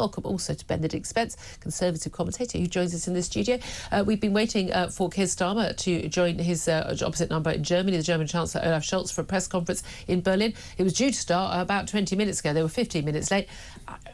Welcome also to Benedict Spence, Conservative commentator, who joins us in the studio. We've been waiting for Keir Starmer to join his opposite number in Germany, the German Chancellor Olaf Scholz, for a press conference in Berlin. It was due to start about 20 minutes ago. They were 15 minutes late.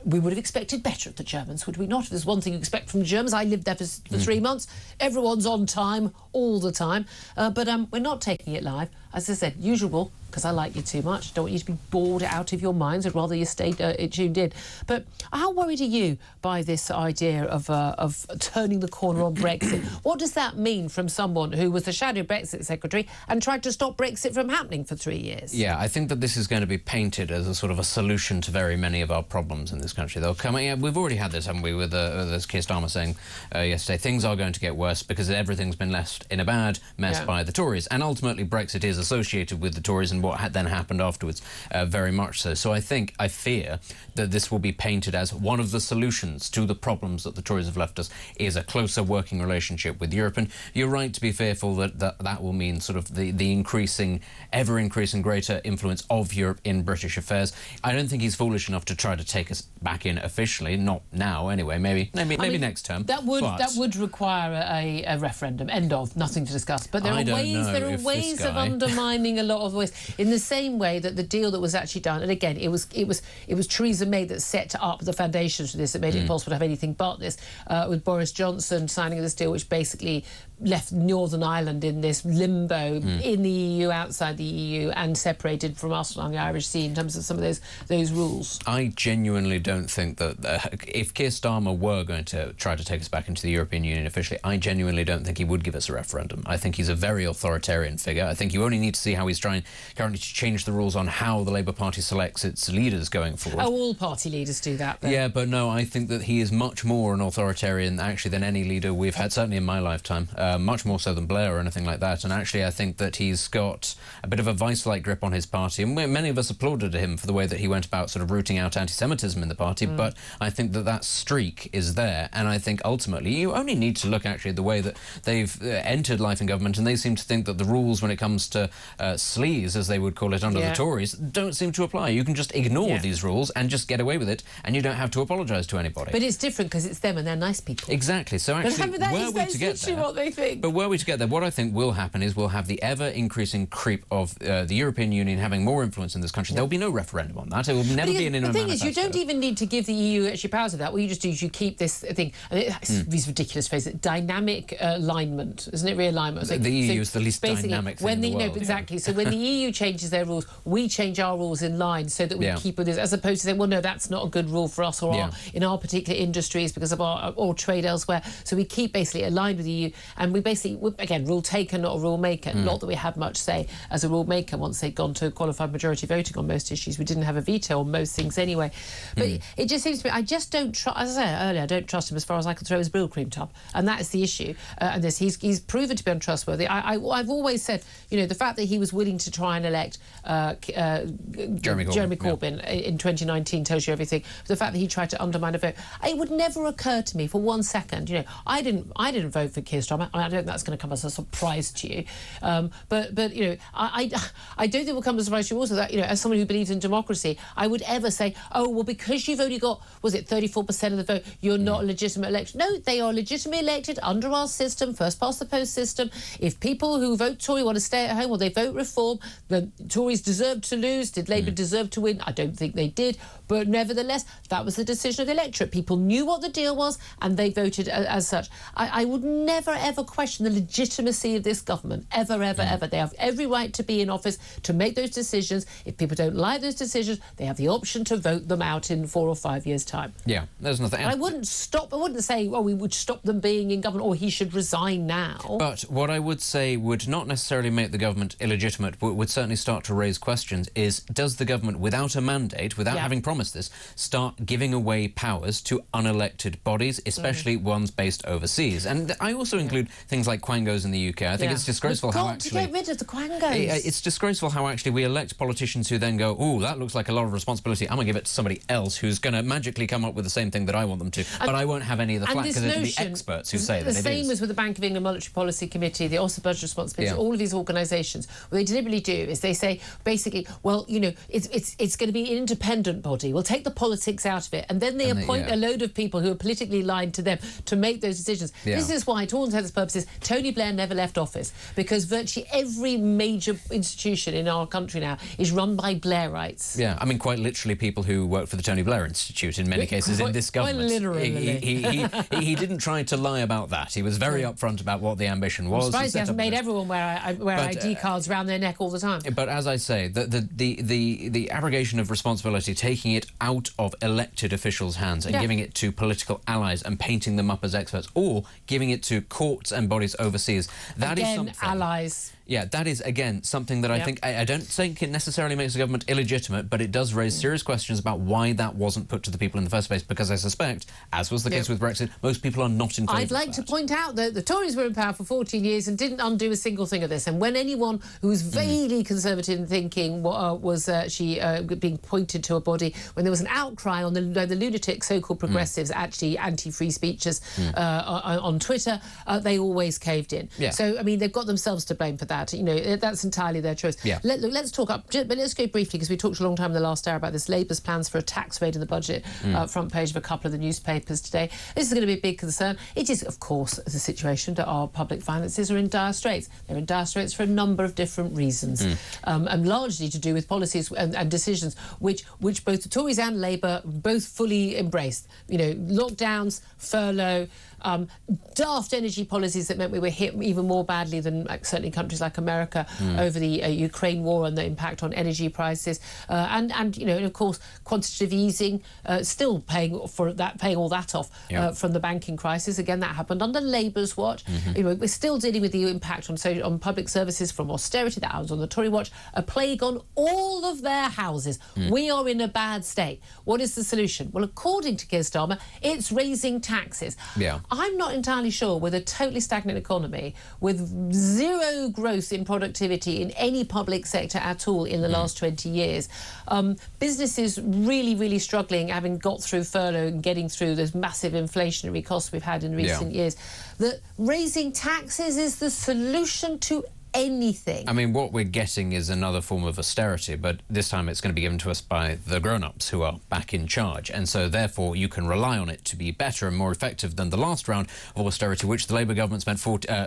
We would have expected better of the Germans, would we not? If there's one thing you expect from the Germans, I lived there for 3 months. Everyone's on time all the time. But we're not taking it live. As I said, usual, because I like you too much. Don't want you to be bored out of your minds. I'd rather you stayed tuned in. But how worried are you by this idea of turning the corner on Brexit? What does that mean from someone who was the shadow Brexit secretary and tried to stop Brexit from happening for 3 years? Yeah, I think that this is going to be painted as a sort of a solution to very many of our problems in this country. They'll come. Yeah, we've already had this, haven't we, with as Keir Starmer saying yesterday, things are going to get worse because everything's been left in a bad mess by the Tories. And ultimately, Brexit is associated with the Tories and what then happened afterwards, very much so. So I fear that this will be painted as one of the solutions to the problems that the Tories have left us is a closer working relationship with Europe. And you're right to be fearful that will mean sort of the increasing, ever-increasing greater influence of Europe in British affairs. I don't think he's foolish enough to try to take us back in officially, not now anyway, maybe next term. That would require a referendum, end of, nothing to discuss. But there are ways of undermining a lot of ways, in the same way that the deal that was actually done, and again, it was Theresa May that set up the foundations for this, that made it impossible to have anything but this, with Boris Johnson signing this deal, which basically left Northern Ireland in this limbo in the EU, outside the EU, and separated from us along the Irish Sea in terms of some of those rules. I genuinely don't think that if Keir Starmer were going to try to take us back into the European Union officially, I genuinely don't think he would give us a referendum. I think he's a very authoritarian figure. I think you only need to see how he's trying currently to change the rules on how the Labour Party selects its leaders going forward. Oh, all party leaders do that, though. Yeah, but no, I think that he is much more an authoritarian, actually, than any leader we've had, certainly in my lifetime. Much more so than Blair or anything like that. And actually, I think that he's got a bit of a vice-like grip on his party. And many of us applauded him for the way that he went about sort of rooting out anti-Semitism in the party. But I think that streak is there. And I think ultimately you only need to look actually at the way that they've entered life in government, and they seem to think that the rules when it comes to sleaze, as they would call it under the Tories, don't seem to apply. You can just ignore these rules and just get away with it, and you don't have to apologise to anybody. But it's different because it's them and they're nice people. Exactly. So actually, were we to get there, what they think. But were we to get there, what I think will happen is we'll have the ever-increasing creep of the European Union having more influence in this country. There will be no referendum on that. It will never be an The thing is, you don't even need to give the EU actually powers of that. What you just do is you keep this thing, these ridiculous phrases, dynamic alignment, isn't it? Realignment. The EU is the least dynamic thing in the world. No, exactly. So when the EU changes their rules, we change our rules in line so that we keep with this, as opposed to saying, well, no, that's not a good rule for us or in our particular industries because of our or trade elsewhere. So we keep basically aligned with the EU, and we basically, again, rule taker, not a rule maker. Not that we had much say as a rule maker once they'd gone to qualified majority voting on most issues. We didn't have a veto on most things anyway. But it just seems to me, I just don't trust, as I said earlier, I don't trust him as far as I can throw his brill cream tub. And that's the issue. And he's proven to be untrustworthy. I've always said, you know, the fact that he was willing to try and elect Jeremy Corbyn in 2019 tells you everything. The fact that he tried to undermine a vote, it would never occur to me for 1 second. You know, I didn't vote for Keir Starmer. I don't think that's going to come as a surprise to you. But you know, I don't think it will come as a surprise to you also that, you know, as someone who believes in democracy, I would ever say, oh, well, because you've only got, was it 34% of the vote, you're not a legitimate election. No, they are legitimately elected under our system, first past the post system. If people who vote Tory want to stay at home or they vote Reform, the Tories deserve to lose. Did Labour deserve to win? I don't think they did. But nevertheless, that was the decision of the electorate. People knew what the deal was and they voted as such. I would never, ever question the legitimacy of this government. Ever, ever, ever. They have every right to be in office to make those decisions. If people don't like those decisions, they have the option to vote them out in 4 or 5 years' time. Yeah, there's nothing. I wouldn't say, well, we would stop them being in government or he should resign now. But what I would say would not necessarily make the government illegitimate, but would certainly start to raise questions is, does the government, without a mandate, without having promised this, start giving away powers to unelected bodies, especially ones based overseas? And I also include things like quangos in the UK. I think it's disgraceful how actually... We've got to get rid of the quangos. It's disgraceful how actually we elect politicians who then go, oh, that looks like a lot of responsibility. I'm going to give it to somebody else who's going to magically come up with the same thing that I want them to. But I won't have any of the flack because it'll be experts who say that it is. The same as with the Bank of England Monetary Policy Committee, the Office of Budget Responsibility, all of these organisations, what they deliberately do is they say, basically, well, you know, it's going to be an independent body. We'll take the politics out of it. And then they appoint a load of people who are politically aligned to them to make those decisions. This is why, to all intents and purposes, Tony Blair never left office, because virtually every major institution in our country now is run by Blairites. Yeah, I mean, quite literally people who work for the Tony Blair Institute in many cases in this government. Quite literally. He didn't try to lie about that. He was very upfront about what the ambition was. I'm surprised he hasn't made everyone wear ID cards around their neck all the time. But as I say, the abrogation of responsibility, taking it out of elected officials' hands and giving it to political allies and painting them up as experts, or giving it to courts and bodies overseas, that is something... allies. Yeah, that is, again, something that I think... I don't think it necessarily makes the government illegitimate, but it does raise serious questions about why that wasn't put to the people in the first place, because I suspect, as was the case with Brexit, most people are not in favour of I'd like to point out that the Tories were in power for 14 years and didn't undo a single thing of this. And when anyone who was vaguely conservative in thinking was being pointed to a body, when there was an outcry on the lunatic so-called progressives, actually anti-free speeches on Twitter, they always caved in. So, I mean, they've got themselves to blame for that. You know, that's entirely their choice. Let's talk up, but let's go briefly, because we talked a long time in the last hour about this Labour's plans for a tax raid in the budget, front page of a couple of the newspapers today. This is going to be a big concern. It is, of course, the situation that our public finances are in dire straits. They're in dire straits for a number of different reasons, and largely to do with policies and decisions which both the Tories and Labour both fully embraced. You know, lockdowns, furlough, daft energy policies that meant we were hit even more badly than certainly countries like America over the Ukraine war and the impact on energy prices, and you know, and of course, quantitative easing, still paying all that off from the banking crisis. Again, that happened under Labour's watch. You know, we're still dealing with the impact on public services from austerity that was on the Tory watch, a plague on all of their houses. We are in a bad state. What is the solution? Well, according to Keir Starmer, it's raising taxes. I'm not entirely sure, with a totally stagnant economy, with zero growth in productivity in any public sector at all in the last 20 years, businesses really struggling, having got through furlough and getting through those massive inflationary costs we've had in recent years, that raising taxes is the solution to anything. I mean, what we're getting is another form of austerity, but this time it's going to be given to us by the grown-ups who are back in charge, and so therefore you can rely on it to be better and more effective than the last round of austerity, which the Labour government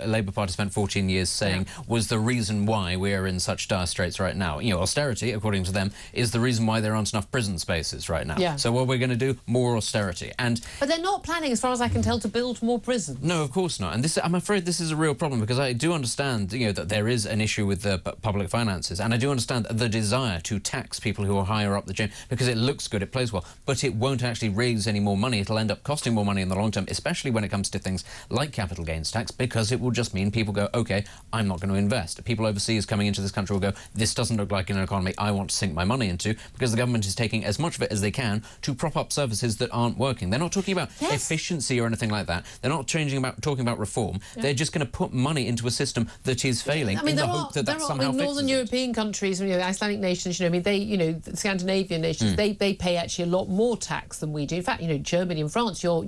Labour Party spent 14 years saying was the reason why we are in such dire straits right now. You know, austerity, according to them, is the reason why there aren't enough prison spaces right now. So what we're going to do, more austerity. But they're not planning, as far as I can tell, to build more prisons. No, of course not. And this, I'm afraid this is a real problem, because I do understand, you know, that there is an issue with the public finances, and I do understand the desire to tax people who are higher up the chain because it looks good, it plays well, but it won't actually raise any more money. It'll end up costing more money in the long term, especially when it comes to things like capital gains tax, because it will just mean people go, OK, I'm not going to invest. People overseas coming into this country will go, this doesn't look like an economy I want to sink my money into, because the government is taking as much of it as they can to prop up services that aren't working. They're not talking about efficiency or anything like that. They're not talking about reform. They're just going to put money into a system that is failing. I mean, the hope that that somehow fixes Northern European countries, you know, Icelandic nations, you know, I mean, they, you know, the Scandinavian nations, they pay actually a lot more tax than we do. In fact, you know, Germany and France, your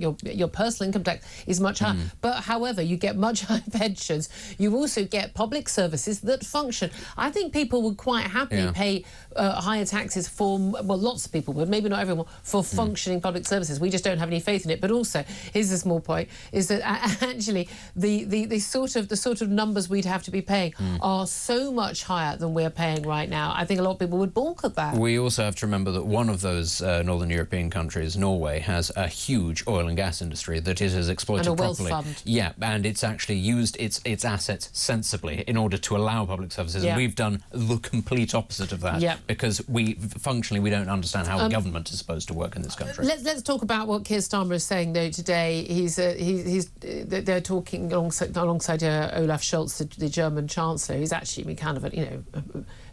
personal income tax is much higher. But however, you get much higher pensions. You also get public services that function. I think people would quite happily pay higher taxes for, well, lots of people would, maybe not everyone, for functioning public services. We just don't have any faith in it. But also, here's a small point, is that actually the sort of numbers we'd have to be paying are so much higher than we're paying right now. I think a lot of people would balk at that. We also have to remember that one of those northern European countries, Norway, has a huge oil and gas industry that it has exploited and a properly. Wealth fund. Yeah, and it's actually used its assets sensibly in order to allow public services. And we've done the complete opposite of that because functionally we don't understand how government is supposed to work in this country. Let's talk about what Keir Starmer is saying though today. They're talking alongside Olaf Scholz, the German Chancellor, who's actually kind of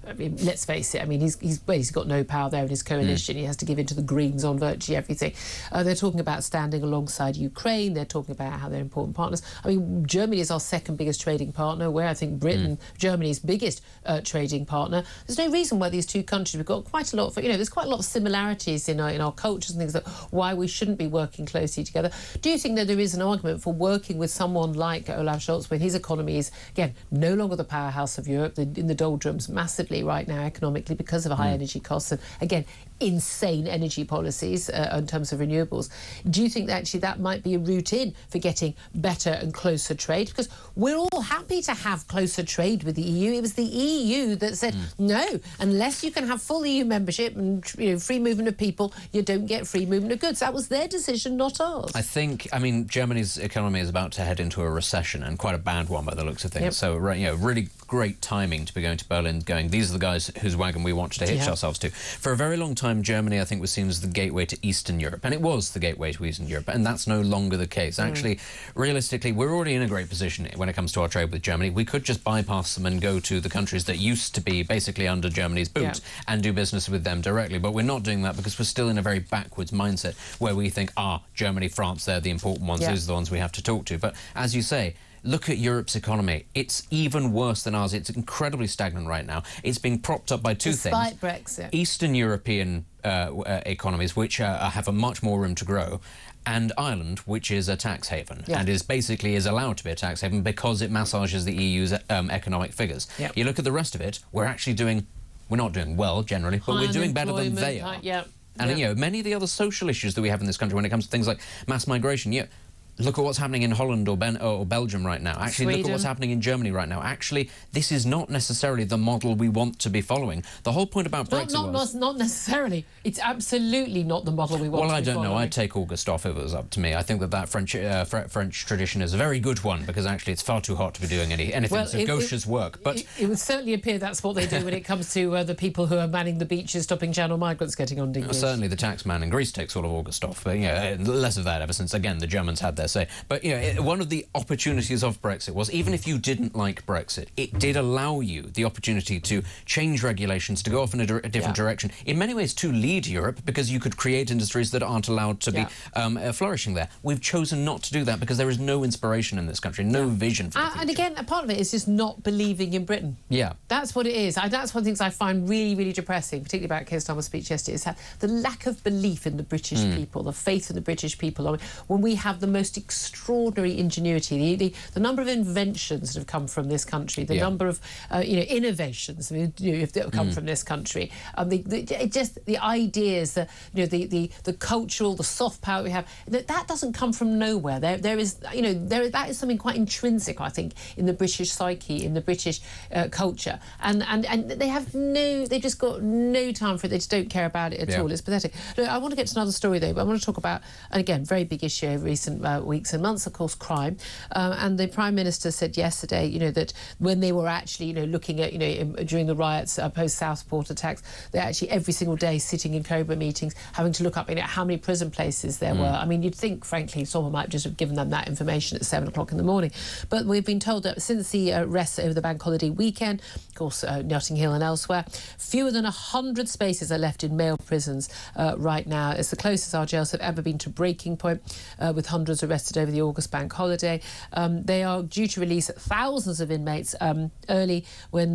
I mean, let's face it. I mean, he's got no power there in his coalition. He has to give in to the Greens on virtually everything. They're talking about standing alongside Ukraine. They're talking about how they're important partners. I mean, Germany is our second biggest trading partner, where I think Britain, Germany's biggest trading partner. There's no reason why these two countries, we've got quite a lot of, there's quite a lot of similarities in our cultures and things, that why we shouldn't be working closely together. Do you think that there is an argument for working with someone like Olaf Scholz when his economy is, again, no longer the powerhouse of Europe, in the doldrums massively right now economically because of high energy costs and, again, insane energy policies in terms of renewables? Do you think that actually that might be a route in for getting better and closer trade? Because we're all happy to have closer trade with the EU. It was the EU that said, no, unless you can have full EU membership and free movement of people, you don't get free movement of goods. That was their decision, not ours. I mean, Germany's economy is about to head into a recession, and quite a bad one by the looks of things. So, really great timing to be going to Berlin, going, these are the guys whose wagon we want to hitch ourselves to. For a very long time, Germany, I think, was seen as the gateway to Eastern Europe, and it was the gateway to Eastern Europe, and that's no longer the case. Actually, realistically, we're already in a great position when it comes to our trade with Germany. We could just bypass them and go to the countries that used to be basically under Germany's boot and do business with them directly, but we're not doing that because we're still in a very backwards mindset where we think, Germany, France, they're the important ones, those are the ones we have to talk to. But as you say, look at Europe's economy. It's even worse than ours. It's incredibly stagnant right now. It's being propped up by two things. Despite Brexit. Eastern European economies, which have a much more room to grow, and Ireland, which is a tax haven and is allowed to be a tax haven because it massages the EU's economic figures. You look at the rest of it, we're not doing well generally, but we're doing better than they are. And many of the other social issues that we have in this country when it comes to things like mass migration, look at what's happening in Holland or Belgium right now. Actually, Sweden. Look at what's happening in Germany right now. Actually, this is not necessarily the model we want to be following. The whole point about Brexit was... Not necessarily. It's absolutely not the model we want to be following. Well, I don't know. I'd take August off if it was up to me. I think that French tradition is a very good one because actually it's far too hot to be doing anything. So gaucher's work. But it would certainly appear that's what they do when it comes to the people who are manning the beaches, stopping channel migrants getting on dinghies. Certainly the taxman in Greece takes all of August off. But, less of that ever since, again, the Germans had their say. But, one of the opportunities of Brexit was, even if you didn't like Brexit, it did allow you the opportunity to change regulations, to go off in a different direction, in many ways to lead Europe, because you could create industries that aren't allowed to be flourishing there. We've chosen not to do that because there is no inspiration in this country, no vision for the future. And again, a part of it is just not believing in Britain. That's what it is. That's one of the things I find really, really depressing, particularly about Keir Starmer's speech yesterday, is the lack of belief in the British people, the faith in the British people. I mean, when we have the most extraordinary ingenuity, the number of inventions that have come from this country, the number of innovations that have come from this country, the ideas, the cultural, the soft power we have, that doesn't come from nowhere. That is something quite intrinsic, I think, in the British psyche, in the British culture, and they've just got no time for it. They just don't care about it at all. It's pathetic. Look, I want to get to another story though, but I want to talk about, and again, very big issue over recent weeks and months, of course, crime. And the Prime Minister said yesterday, that when they were actually, looking at, during the riots, post-Southport attacks, they're actually every single day sitting in Cobra meetings, having to look up, how many prison places there were. I mean, you'd think, frankly, someone might just have given them that information at 7 o'clock in the morning. But we've been told that since the arrests over the bank holiday weekend, of course, Notting Hill and elsewhere, fewer than 100 spaces are left in male prisons right now. It's the closest our jails have ever been to breaking point, with hundreds arrested over the August bank holiday. They are due to release thousands of inmates early when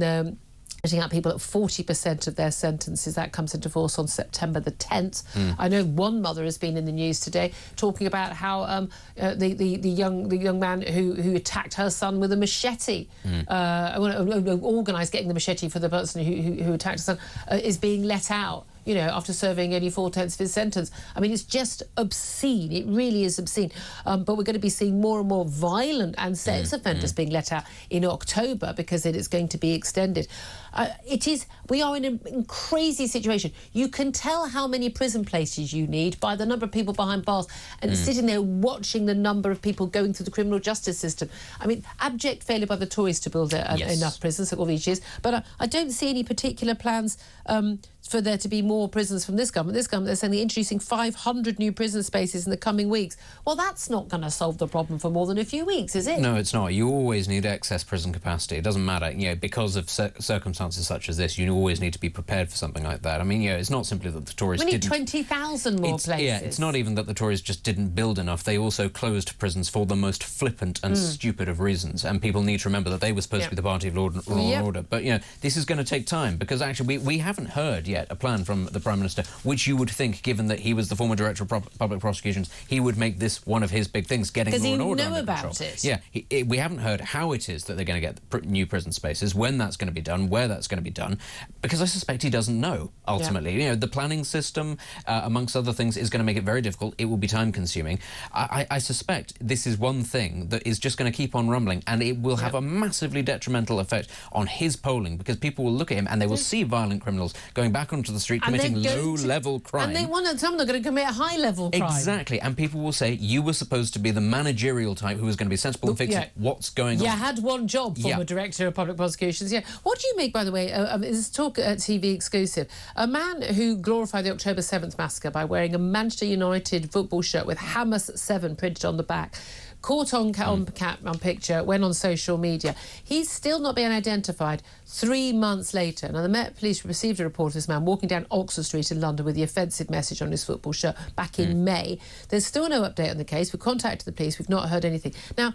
letting out people at 40% of their sentences. That comes into force on September the 10th. I know one mother has been in the news today talking about how the young man who attacked her son with a machete, organised getting the machete for the person who attacked her son, is being let out. After serving only 4/10 of his sentence. I mean, it's just obscene. It really is obscene. But we're going to be seeing more and more violent and sex offenders being let out in October because it is going to be extended. We are in a crazy situation. You can tell how many prison places you need by the number of people behind bars and sitting there watching the number of people going through the criminal justice system. I mean, abject failure by the Tories to build enough prisons for all these years. But I don't see any particular plans for there to be more prisons from this government. This government, they're saying they're introducing 500 new prison spaces in the coming weeks. Well, that's not going to solve the problem for more than a few weeks, is it? No, it's not. You always need excess prison capacity. It doesn't matter, because of circumstances such as this, you always need to be prepared for something like that. I mean, it's not simply that the Tories we need 20,000 more places. Yeah, it's not even that the Tories just didn't build enough. They also closed prisons for the most flippant and stupid of reasons, and people need to remember that they were supposed to be the party of law and order. But, this is going to take time, because actually we haven't heard yet a plan from the Prime Minister, which you would think, given that he was the former Director of Public Prosecutions, he would make this one of his big things, getting law and order under control. Because he knew about it. Yeah, we haven't heard how it is that they're going to get new prison spaces, when that's going to be done, where that's going to be done, because I suspect he doesn't know, ultimately. Yeah. The planning system, amongst other things, is going to make it very difficult. It will be time-consuming. I suspect this is one thing that is just going to keep on rumbling, and it will have a massively detrimental effect on his polling, because people will look at him and they will see violent criminals going back onto the street, committing low-level crime. And they want some are going to commit high-level crime. Exactly, and people will say, you were supposed to be the managerial type who was going to be sensible and fix what's going on. You had one job, former Director of Public Prosecutions. Yeah. What do you make, by the way, this talk at TV exclusive, a man who glorified the October 7th massacre by wearing a Manchester United football shirt with Hamas 7 printed on the back, caught on picture, went on social media. He's still not being identified 3 months later. Now, the Met Police received a report of this man walking down Oxford Street in London with the offensive message on his football shirt back in May. There's still no update on the case. We've contacted the police. We've not heard anything. Now,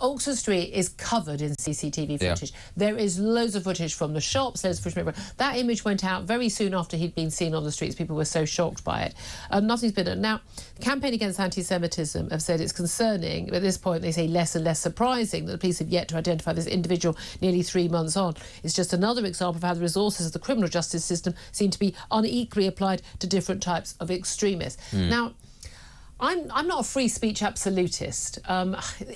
Oxford Street is covered in CCTV footage. Yeah. There is loads of footage from the shops, loads of footage. That image went out very soon after he'd been seen on the streets. People were so shocked by it. Nothing's been done. Now, the Campaign Against Anti-Semitism have said it's concerning. At this point, they say less and less surprising that the police have yet to identify this individual nearly 3 months on. It's just another example of how the resources of the criminal justice system seem to be unequally applied to different types of extremists. Now, I'm not a free speech absolutist.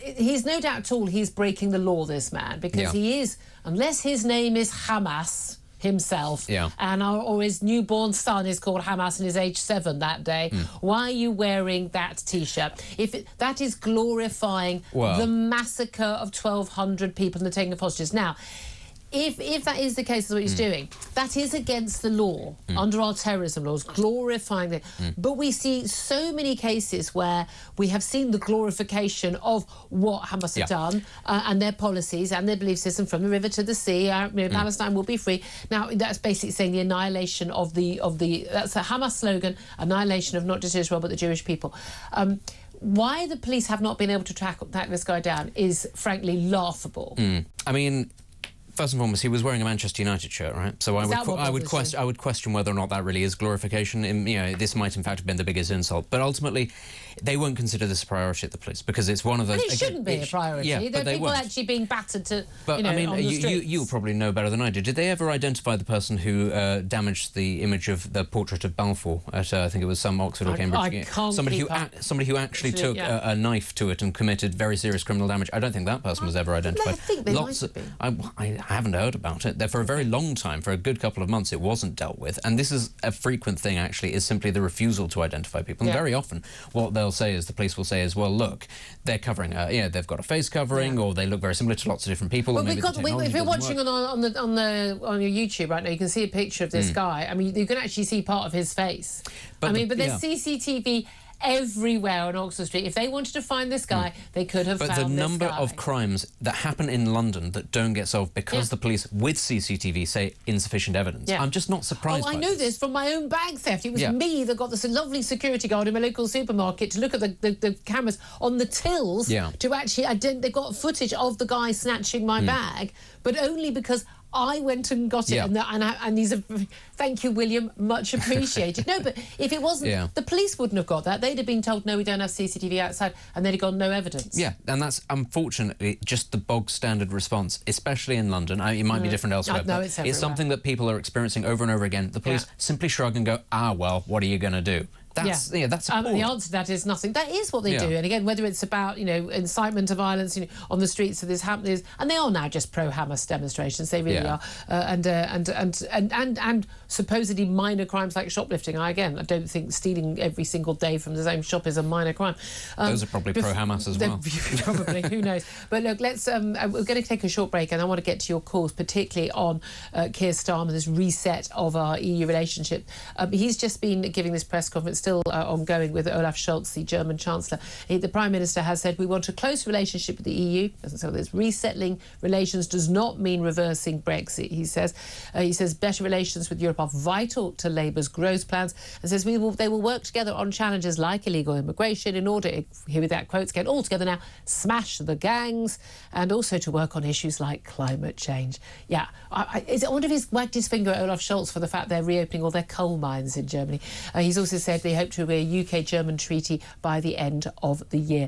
He's no doubt at all he's breaking the law, this man, because he is, unless his name is Hamas himself, and or his newborn son is called Hamas and is age 7 that day. Why are you wearing that T-shirt? That is glorifying the massacre of 1,200 people and the taking of hostages. Now, if that is the case, that's what he's doing, that is against the law under our terrorism laws, glorifying it. But we see so many cases where we have seen the glorification of what Hamas have done and their policies and their belief system, from the river to the sea. Palestine will be free. Now, that's basically saying the annihilation of the that's a Hamas slogan, annihilation of not just Israel but the Jewish people. Why the police have not been able to track this guy down is frankly laughable. I mean, first and foremost, he was wearing a Manchester United shirt, right? So I would question whether or not that really is glorification. This might in fact have been the biggest insult. But ultimately, they won't consider this a priority at the police, because it's one of those. But it shouldn't be a priority. Yeah, there are people actually being battered to. But I mean, on the streets. you probably know better than I do. Did they ever identify the person who damaged the image of the portrait of Balfour at I think it was some Oxford or Cambridge? Somebody who actually took a knife to it and committed very serious criminal damage. I don't think that person was ever identified. I think they might have been. I haven't heard about it. For a very long time, for a good couple of months, it wasn't dealt with. And this is a frequent thing, actually, is simply the refusal to identify people. And very often, what they'll say is, the police will say is, well, look, they're covering, they've got a face covering, or they look very similar to lots of different people. Well, if you're watching on your YouTube right now, you can see a picture of this guy. I mean, you can actually see part of his face. But there's CCTV everywhere on Oxford Street. If they wanted to find this guy, they could have found this guy. But the number of crimes that happen in London that don't get solved because the police, with CCTV, say insufficient evidence. I'm just not surprised by I know this from my own bag theft. It was me that got this lovely security guard in my local supermarket to look at the cameras on the tills to actually they got footage of the guy snatching my bag, but only because I went and got it, and he's thank you, William, much appreciated. No, but if it wasn't, the police wouldn't have got that. They'd have been told, no, we don't have CCTV outside, and they'd have got no evidence. Yeah, and that's unfortunately just the bog standard response, especially in London. It might be different elsewhere, no, but it's something that people are experiencing over and over again. The police simply shrug and go, well, what are you going to do? That's that's appalling. The answer to that is nothing. That is what they do. And again, whether it's about incitement to violence on the streets of this happening, and they are now just pro-Hamas demonstrations. They really are, and supposedly minor crimes like shoplifting. I don't think stealing every single day from the same shop is a minor crime. Those are probably pro-Hamas as well. Probably, who knows? But look, let's. We're going to take a short break, and I want to get to your calls, particularly on Keir Starmer, this reset of our EU relationship. He's just been giving this press conference, still ongoing, with Olaf Scholz, the German Chancellor. The Prime Minister has said, we want a close relationship with the EU. So this resettling relations does not mean reversing Brexit, he says. He says better relations with Europe are vital to Labour's growth plans, and says they will work together on challenges like illegal immigration in order, here with that quote, get all together now, smash the gangs, and also to work on issues like climate change. Yeah, I wonder if he's wagged his finger at Olaf Scholz for the fact they're reopening all their coal mines in Germany. He's also said they hope to agree a UK-German treaty by the end of the year.